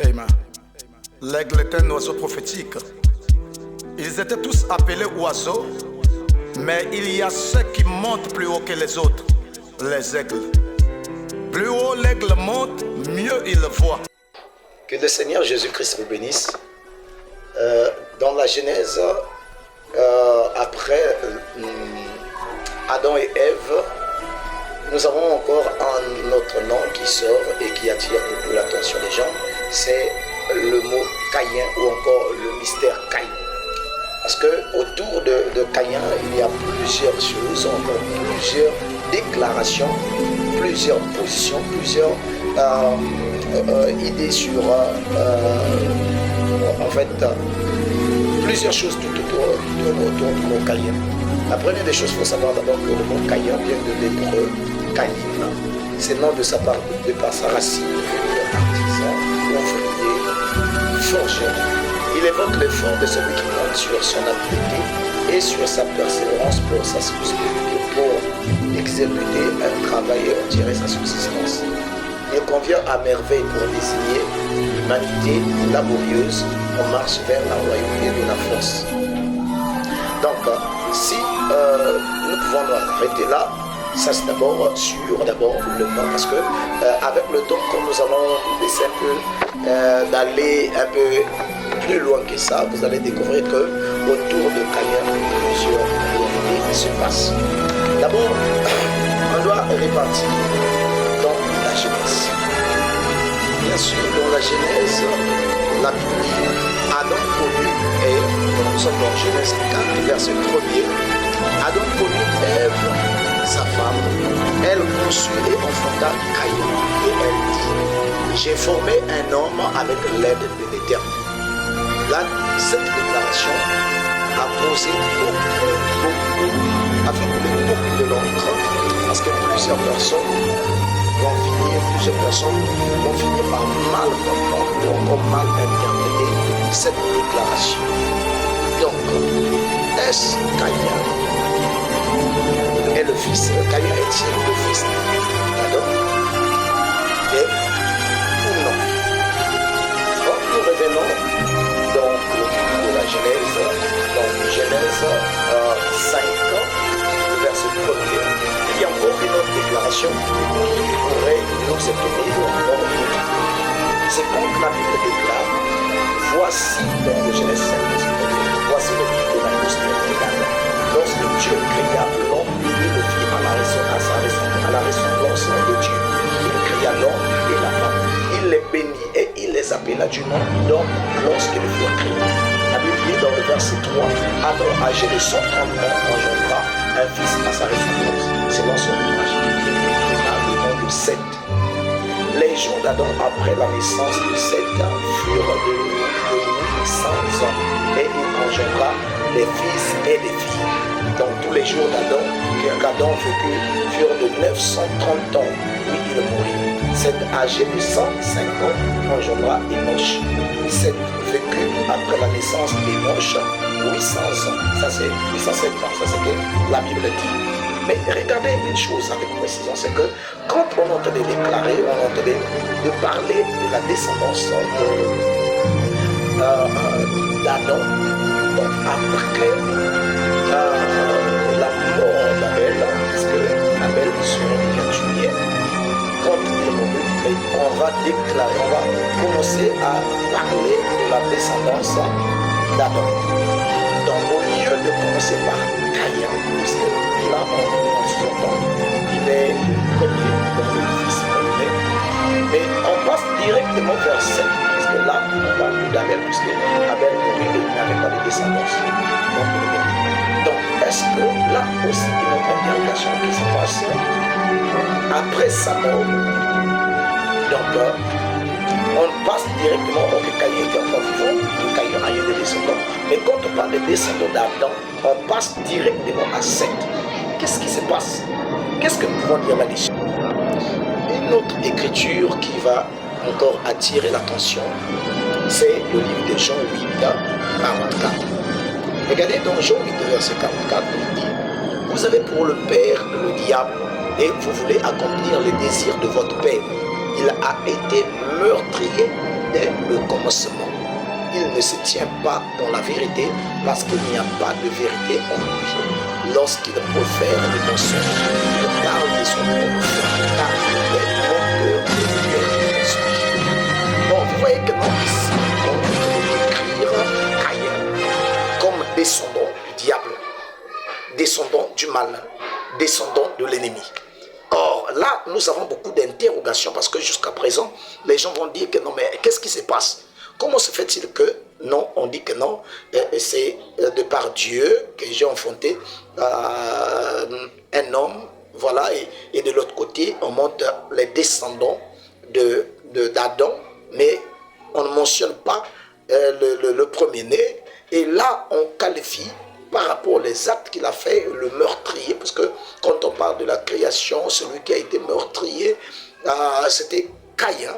Amen. L'aigle est un oiseau prophétique. Ils étaient tous appelés oiseaux, mais il y a ceux qui montent plus haut que les autres, les aigles. Plus haut l'aigle monte, mieux il voit. Que le Seigneur Jésus-Christ vous bénisse. Dans la Genèse, après Adam et Ève, nous avons encore un autre nom qui sort et qui attire beaucoup l'attention des gens. C'est le mot Caïn ou encore le mystère Caïn. Parce que autour de Caïn, il y a plusieurs choses, encore plusieurs déclarations, plusieurs positions, plusieurs idées sur en fait plusieurs choses tout autour du mot Caïn. La première des choses, il faut savoir d'abord que le mot Caïn vient de l'hébreu Caïn. C'est le nom de sa part, de par sa racine, artisan, ouvrier, forgeron. Il évoque l'effort de celui qui compte sur son habileté et sur sa persévérance pour sa subsistance, pour exécuter un travail et en tirer sa subsistance. Il convient à merveille pour désigner l'humanité laborieuse en marche vers la royauté de la force. Donc, si nous pouvons nous arrêter là, ça c'est d'abord sur le nom, parce que avec le temps, comme nous allons essayer un peu d'aller un peu plus loin que ça, vous allez découvrir que autour de Caïn, plusieurs réalités se passent. D'abord, on doit répartir dans la Genèse. Bien sûr, dans la Genèse, la Bible dit Adam connut Ève, nous sommes dans Genèse 4, verset 1er. Adam connut Ève, sa femme, elle conçut et enfanta Caïn, et elle dit j'ai formé un homme avec l'aide de l'Éternel. Là, cette déclaration a posé a fait couler beaucoup de l'encre, parce que plusieurs personnes vont finir par mal comprendre ou encore mal interpréter cette déclaration. Donc, est-ce Caïn est le fils, Caïn est-il le fils d'Adam et ou non? Donc, nous revenons dans le livre de la Genèse, dans Genèse 5, verset 1er. Il y a encore une autre déclaration qui pourrait nous étonner ou encore nous étonner. C'est quand la Bible déclare voici dans le Genèse 5, verset 1er, voici le livre de la postérité d'Adam. Lorsque Dieu créa l'homme, il le fit à la ressemblance de Dieu. Il créa l'homme et la femme. Il les bénit et il les appela du nom d'homme lorsqu'ils furent créés. La Bible dit dans le verset 3, Adam, âgé de 130 ans, engendra un fils à sa ressemblance, selon son image. Il lui donna le nom de Seth. Les jours d'Adam après la naissance de Seth furent de 800 ans et il engendra des fils et des filles. Donc tous les jours qu'Adam vécut furent de 930 ans, puis il mourut. Seth âgé de 105 ans engendra Enoch. Seth vécut après la naissance d'Enoch 800 ans. Ça c'est 807 ans, ça c'est que la Bible dit. Mais regardez une chose avec précision, c'est que quand on entendait déclarer, on entendait de parler de la descendance d'Adam, donc après la mort d'Abel, parce que Abel serait bien tué, quand il est mort, on va déclarer, on va commencer à parler de la descendance d'Adam. Donc au lieu de commencer par Caïn, parce que là on s'entend, il est le premier, donc le fils premier, mais on passe directement vers 7, parce que là on parle plus d'Abel, puisque Abel mourut et il n'avait pas de descendance. Donc est-ce que là aussi il y a une autre interrogation qui se passe après sa mort? Donc on passe directement au Caïn était encore vivant, le Caïn a eu des descendants. Mais quand on parle des descendants d'Adam, on passe directement à Seth. Qu'est-ce qui se passe? Qu'est-ce que nous pouvons dire là-dessus? Une autre écriture qui va encore attirer l'attention, c'est le livre de Jean 8, 44. Regardez dans Jean 8, verset 44, il dit vous avez pour le père le diable et vous voulez accomplir les désirs de votre père. Il a été meurtrier dès le commencement. Il ne se tient pas dans la vérité parce qu'il n'y a pas de vérité en lui. Lorsqu'il profère des mensonges, il parle de son propre car il est monteur de mensonges. Bon, vous voyez que non, ici, on peut décrire Caïn comme descendant du diable, descendant du mal, descendant de l'ennemi. Or, là, nous avons beaucoup d'interrogations parce que jusqu'à présent, les gens vont dire que non, mais qu'est-ce qui se passe? Comment se fait-il que non, on dit que non, c'est de par Dieu que j'ai enfanté un homme, voilà, et de l'autre côté, on montre les descendants d'Adam, mais on ne mentionne pas le premier-né, et là, on qualifie par rapport aux actes qu'il a fait, le meurtrier, parce que quand on parle de la création, celui qui a été meurtrier, c'était Caïn,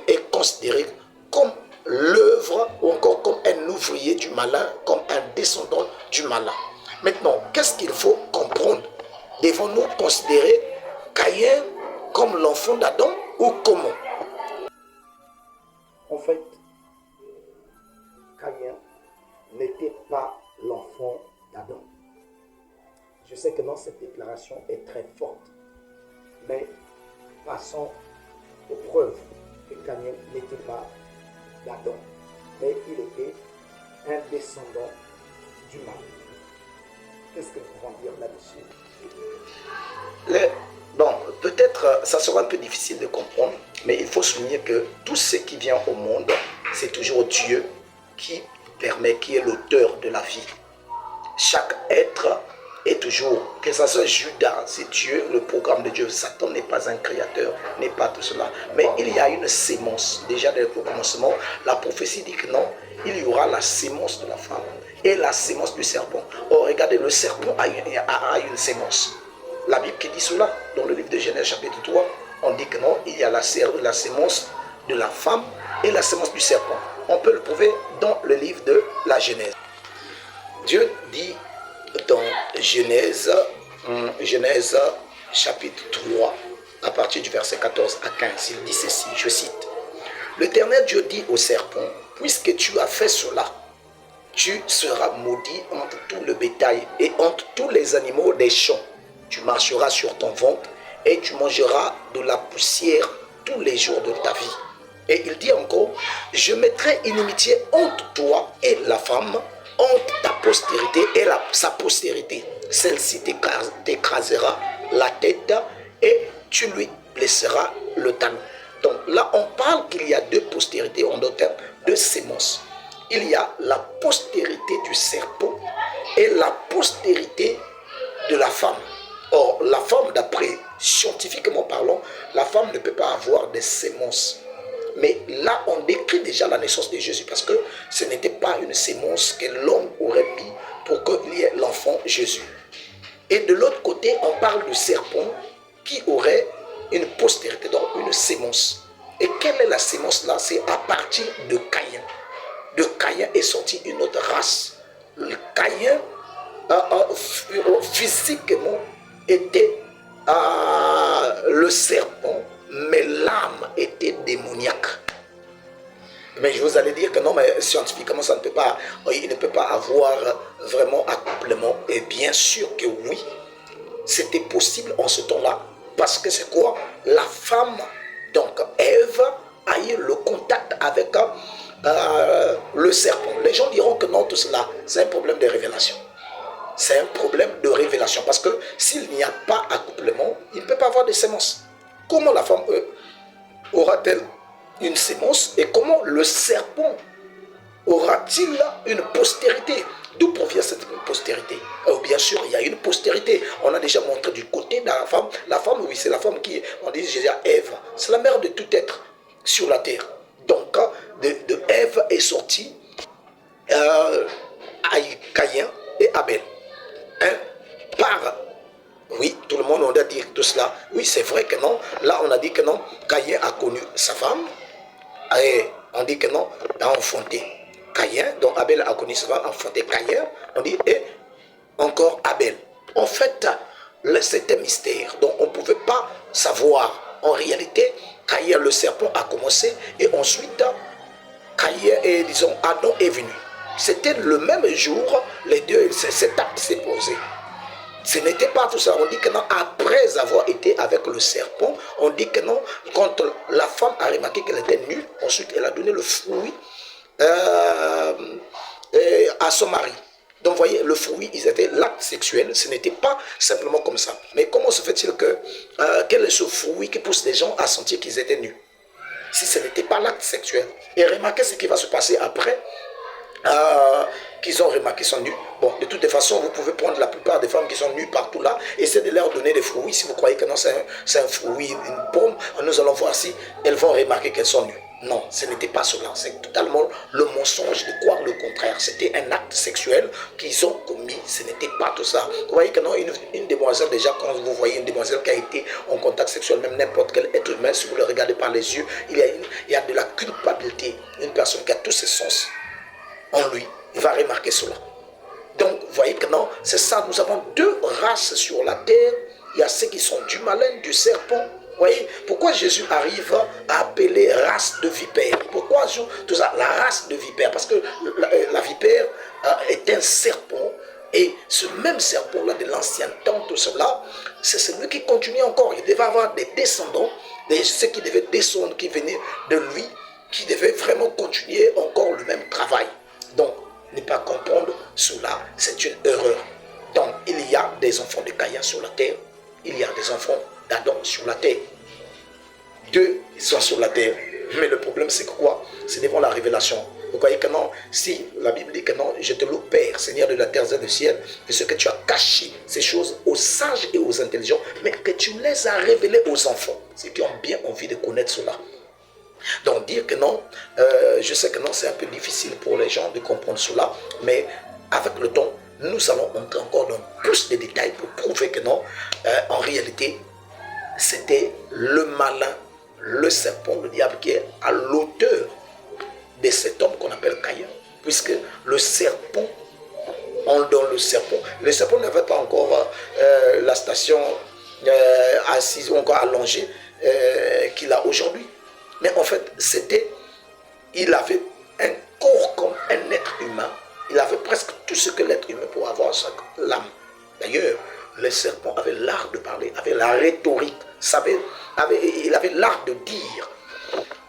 est considéré comme l'œuvre ou encore comme un ouvrier du malin, comme un descendant du malin. Maintenant, qu'est-ce qu'il faut comprendre? Devons-nous considérer Caïn comme l'enfant d'Adam ou comment? En fait, Caïn n'était pas l'enfant d'Adam. Je sais que dans cette déclaration est très forte, mais passons aux preuves que Caïn n'était pas d'Adam, mais il était un descendant du mal. Qu'est-ce que nous pouvons dire là-dessus? Bon, peut-être ça sera un peu difficile de comprendre, mais il faut souligner que tout ce qui vient au monde, c'est toujours Dieu qui permet, qui est l'auteur de la vie. Chaque être est toujours, que ce soit Judas, c'est Dieu, le programme de Dieu. Satan n'est pas un créateur, n'est pas tout cela. Mais il y a une sémence. Déjà dès le commencement, la prophétie dit que non, il y aura la sémence de la femme et la sémence du serpent. Oh, regardez, le serpent a une sémence. La Bible qui dit cela, dans le livre de Genèse chapitre 3, on dit que non, il y a la sémence de la femme et la sémence du serpent. On peut le prouver dans le livre de la Genèse. Dieu dit dans Genèse chapitre 3, à partir du verset 14 à 15, il dit ceci, je cite. L'Éternel Dieu dit au serpent, puisque tu as fait cela, tu seras maudit entre tout le bétail et entre tous les animaux des champs. Tu marcheras sur ton ventre et tu mangeras de la poussière tous les jours de ta vie. Et il dit encore, je mettrai inimitié entre toi et la femme, entre ta postérité et sa postérité. Celle-ci t'écrasera la tête et tu lui blesseras le talon. Donc là, on parle qu'il y a deux postérités, en d'autres termes, deux sémences. Il y a la postérité du serpent et la postérité de la femme. Or, la femme, d'après scientifiquement parlant, la femme ne peut pas avoir des sémences. Mais là, on décrit déjà la naissance de Jésus parce que ce n'était pas une sémence que l'homme aurait mis pour qu'il y ait l'enfant Jésus. Et de l'autre côté, on parle du serpent qui aurait une postérité, donc une sémence. Et quelle est la sémence là? C'est à partir de Caïn. De Caïn est sortie une autre race. Le Caïn, physiquement, était le serpent, mais l'âme était démoniaque. Mais je vous allais dire que non, mais scientifiquement, ça ne peut pas, il ne peut pas avoir vraiment accouplement. Et bien sûr que oui, c'était possible en ce temps-là. Parce que c'est quoi? La femme, donc Ève, a eu le contact avec le serpent. Les gens diront que non, tout cela, c'est un problème de révélation. C'est un problème de révélation. Parce que s'il n'y a pas accouplement, il ne peut pas avoir de sémence. Comment la femme aura-t-elle une sémence et comment le serpent aura-t-il une postérité? D'où provient cette postérité? Bien sûr, il y a une postérité. On a déjà montré du côté de la femme. La femme, oui, c'est la femme qui, on dit déjà Ève. C'est la mère de tout être sur la terre. Donc, de Ève est sorti Caïn et Abel. Par, oui, tout le monde, on a dit tout cela. Oui, c'est vrai que non. Là, on a dit que non. Caïn a connu sa femme. Et on dit que non, a enfanté Caïn. Donc, Abel a connu sa femme, a enfanté Caïn. On dit, et encore Abel. En fait, c'était un mystère. Donc, on ne pouvait pas savoir. En réalité, Caïn, le serpent, a commencé. Et ensuite, Caïn et disons Adam est venu. C'était le même jour, les deux, cet acte s'est posé. Ce n'était pas tout ça. On dit que non, après avoir été avec le serpent, on dit que non, quand la femme a remarqué qu'elle était nue, ensuite elle a donné le fruit à son mari. Donc, vous voyez, le fruit, ils étaient l'acte sexuel. Ce n'était pas simplement comme ça. Mais comment se fait-il que, quel est ce fruit qui pousse les gens à sentir qu'ils étaient nus? Si ce n'était pas l'acte sexuel. Et remarquez ce qui va se passer après, qu'ils ont remarqué qu'ils sont nus. Bon, de toutes les façons, vous pouvez prendre la plupart des femmes qui sont nues partout là, essayer de leur donner des fruits. Si vous croyez que non, c'est un fruit, une pomme, nous allons voir si elles vont remarquer qu'elles sont nues. Non, ce n'était pas cela. C'est totalement le mensonge de croire le contraire. C'était un acte sexuel qu'ils ont commis. Ce n'était pas tout ça. Vous voyez que non, une demoiselle, déjà, quand vous voyez une demoiselle qui a été en contact sexuel, même n'importe quel être humain, si vous le regardez par les yeux, il y a de la culpabilité. Une personne qui a tous ses sens en lui, il va remarquer cela. Donc, vous voyez que non, c'est ça. Nous avons deux races sur la terre. Il y a ceux qui sont du malin, du serpent. Vous voyez, pourquoi Jésus arrive à appeler race de vipère? Pourquoi tout ça, la race de vipère? Parce que la vipère est un serpent. Et ce même serpent-là de l'ancien temps, tout cela, c'est celui qui continue encore. Il devait avoir des descendants, ceux qui devaient descendre, qui venaient de lui, qui devaient vraiment continuer encore le même travail. Donc, ne pas comprendre cela, c'est une erreur. Donc, il y a des enfants de Caïn sur la terre, il y a des enfants d'Adam sur la terre. Deux, ils sont sur la terre. Mais le problème, c'est quoi? C'est devant la révélation. Vous voyez que non, si la Bible dit que non, je te loue, Père, Seigneur de la terre et du ciel, de ce que tu as caché ces choses aux sages et aux intelligents, mais que tu les as révélées aux enfants, ceux qui ont bien envie de connaître cela. Donc dire que non, je sais que non, c'est un peu difficile pour les gens de comprendre cela, mais avec le temps, nous allons entrer encore dans plus de détails pour prouver que non, en réalité, c'était le malin, le serpent, le diable qui est à l'auteur de cet homme qu'on appelle Caïn, puisque le serpent, dans le serpent n'avait pas encore la station assise ou encore allongée qu'il a aujourd'hui. Mais en fait, il avait un corps comme un être humain. Il avait presque tout ce que l'être humain peut avoir, l'âme. D'ailleurs, le serpent avait l'art de parler, avait la rhétorique, il avait l'art de dire,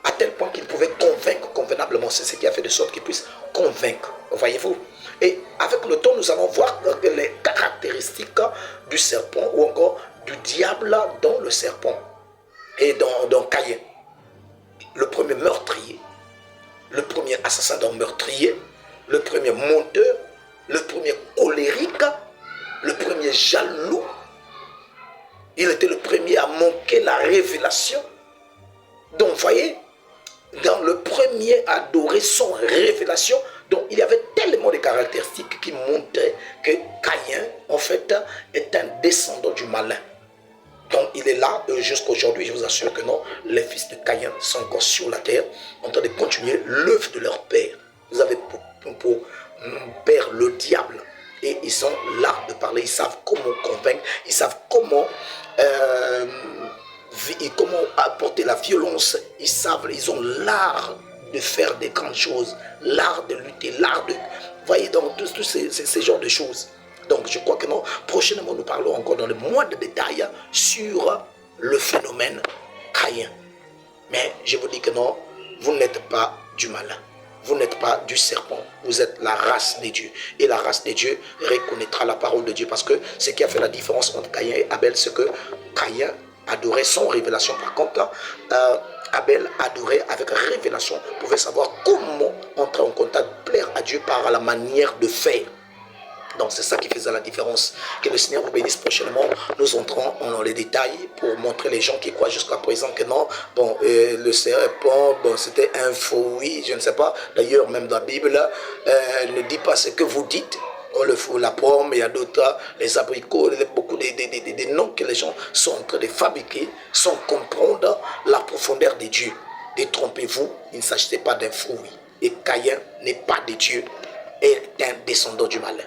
à tel point qu'il pouvait convaincre convenablement. C'est ce qui a fait de sorte qu'il puisse convaincre, voyez-vous. Et avec le temps, nous allons voir les caractéristiques du serpent ou encore du diable dans le serpent et dans Caïn. Le premier meurtrier, le premier assassin d'un meurtrier, le premier menteur, le premier colérique, le premier jaloux. Il était le premier à manquer la révélation. Donc, vous voyez, dans le premier à adorer son révélation, donc il y avait tellement de caractéristiques qui montraient que Caïn, en fait, est un descendant du malin. Donc il est là jusqu'à aujourd'hui, je vous assure que non, les fils de Caïn sont encore sur la terre, en train de continuer l'œuvre de leur père. Vous avez pour père le diable, et ils sont là de parler, ils savent comment convaincre, ils savent comment apporter la violence, ils ont l'art de faire des grandes choses, l'art de lutter, l'art de... Vous voyez, donc tous ces genres de choses. Donc je crois que non, prochainement nous parlons encore dans le mois de détail sur le phénomène Caïn. Mais je vous dis que non, vous n'êtes pas du malin, vous n'êtes pas du serpent, vous êtes la race des dieux. Et la race des dieux reconnaîtra la parole de Dieu, parce que ce qui a fait la différence entre Caïn et Abel, c'est que Caïn adorait son révélation. Par contre, Abel adorait avec révélation, pouvait savoir comment entrer en contact, plaire à Dieu par la manière de faire. Donc c'est ça qui faisait la différence. Que le Seigneur vous bénisse prochainement. Nous entrons dans les détails pour montrer les gens qui croient jusqu'à présent que non. Bon, le serpent, bon, c'était un fruit, je ne sais pas. D'ailleurs, même dans la Bible, ne dit pas ce que vous dites. Le fruit, la pomme, il y a d'autres, les abricots, il y a beaucoup de noms que les gens sont en train de fabriquer sans comprendre la profondeur de Dieu. Détrompez-vous, il ne s'agissait pas d'un fruit. Et Caïn n'est pas de Dieu, est un descendant du malin.